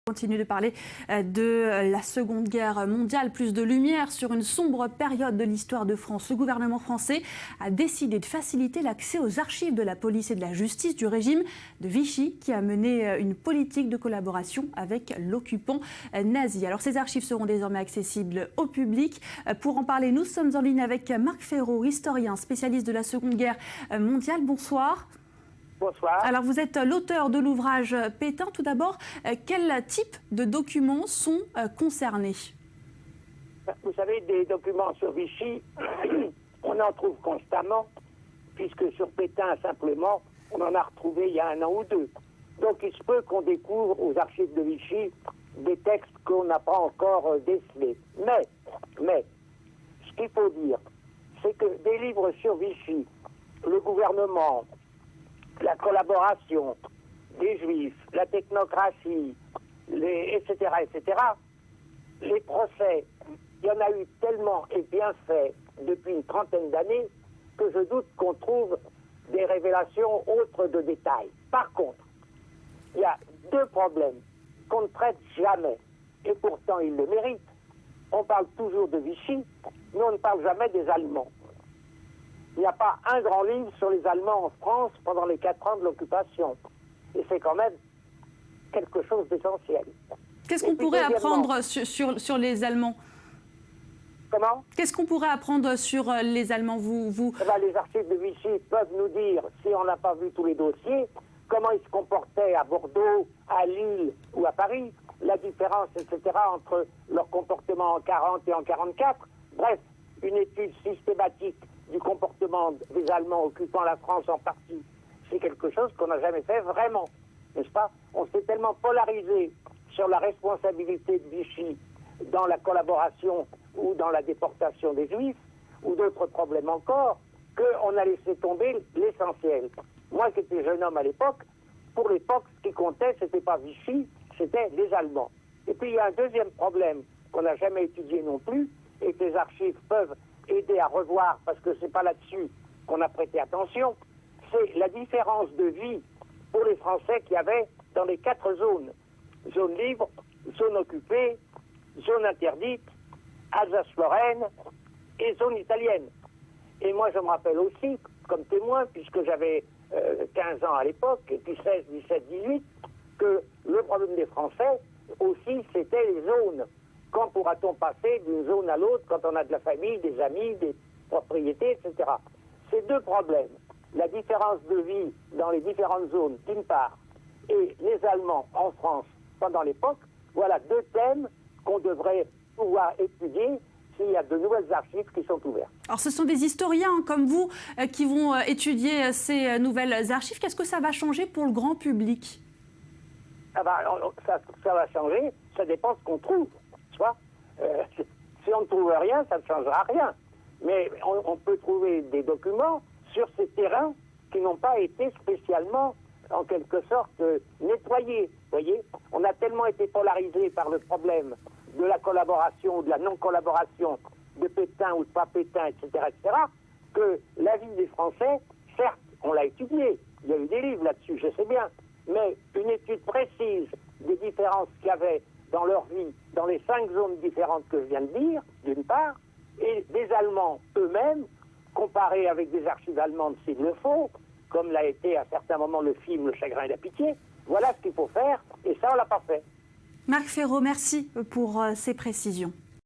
On continue de parler de la Seconde Guerre mondiale, plus de lumière sur une sombre période de l'histoire de France. Le gouvernement français a décidé de faciliter l'accès aux archives de la police et de la justice du régime de Vichy, qui a mené une politique de collaboration avec l'occupant nazi. Alors ces archives seront désormais accessibles au public. Pour en parler, nous sommes en ligne avec Marc Fesneau, historien, spécialiste de la Seconde Guerre mondiale. Bonsoir. Bonsoir. Alors vous êtes l'auteur de l'ouvrage Pétain. Tout d'abord, quel type de documents sont concernés? Vous savez, des documents sur Vichy, on en trouve constamment, puisque sur Pétain, simplement, on en a retrouvé il y a 1 an ou 2. Donc il se peut qu'on découvre aux archives de Vichy des textes qu'on n'a pas encore décelés. Mais, ce qu'il faut dire, c'est que des livres sur Vichy, le gouvernement, la collaboration des Juifs, la technocratie, etc., les procès, il y en a eu tellement et bien fait depuis une trentaine d'années que je doute qu'on trouve des révélations autres de détails. Par contre, il y a 2 problèmes qu'on ne traite jamais, et pourtant ils le méritent. On parle toujours de Vichy, mais on ne parle jamais des Allemands. Il n'y a pas un grand livre sur les Allemands en France pendant les 4 ans de l'occupation. Et c'est quand même quelque chose d'essentiel. Qu'est-ce qu'on pourrait apprendre sur les Allemands? Comment? Qu'est-ce qu'on pourrait apprendre sur les Allemands, vous... Eh bien, les archives de Vichy peuvent nous dire, si on n'a pas vu tous les dossiers, comment ils se comportaient à Bordeaux, à Lille ou à Paris, la différence, etc., entre leur comportement en 40 et en 44. Bref, une étude systématique du comportement des Allemands occupant la France en partie, c'est quelque chose qu'on n'a jamais fait vraiment, n'est-ce pas? On s'est tellement polarisé sur la responsabilité de Vichy dans la collaboration ou dans la déportation des Juifs, ou d'autres problèmes encore, qu'on a laissé tomber l'essentiel. Moi qui étais jeune homme à l'époque, pour l'époque, ce qui comptait, c'était pas Vichy, c'était les Allemands. Et puis il y a un deuxième problème qu'on n'a jamais étudié non plus, et que les archives peuvent aider à revoir, parce que c'est pas là-dessus qu'on a prêté attention, c'est la différence de vie pour les Français qu'il y avait dans les 4 zones. Zone libre, zone occupée, zone interdite, Alsace-Lorraine et zone italienne. Et moi je me rappelle aussi, comme témoin, puisque j'avais 15 ans à l'époque, et puis 16, 17, 18, que le problème des Français aussi c'était les zones. Quand pourra-t-on passer d'une zone à l'autre quand on a de la famille, des amis, des propriétés, etc. Ces 2 problèmes, la différence de vie dans les différentes zones, d'une part, et les Allemands en France pendant l'époque, voilà 2 thèmes qu'on devrait pouvoir étudier s'il y a de nouvelles archives qui sont ouvertes. Alors ce sont des historiens comme vous qui vont étudier ces nouvelles archives. Qu'est-ce que ça va changer pour le grand public? Ah ben, ça va changer, ça dépend de ce qu'on trouve. Si on ne trouve rien, ça ne changera rien. Mais on peut trouver des documents sur ces terrains qui n'ont pas été spécialement, en quelque sorte, nettoyés. Voyez, on a tellement été polarisé par le problème de la collaboration ou de la non-collaboration, de Pétain ou de pas Pétain, etc., que la vie des Français, certes, on l'a étudié, il y a eu des livres là-dessus, je sais bien, mais une étude précise des différences qu'il y avait dans leur vie, dans les 5 zones différentes que je viens de dire, d'une part, et des Allemands eux-mêmes, comparés avec des archives allemandes s'il le faut, comme l'a été à certains moments le film Le Chagrin et la Pitié. Voilà ce qu'il faut faire, et ça on l'a pas fait. Marc Fesneau, merci pour ces précisions.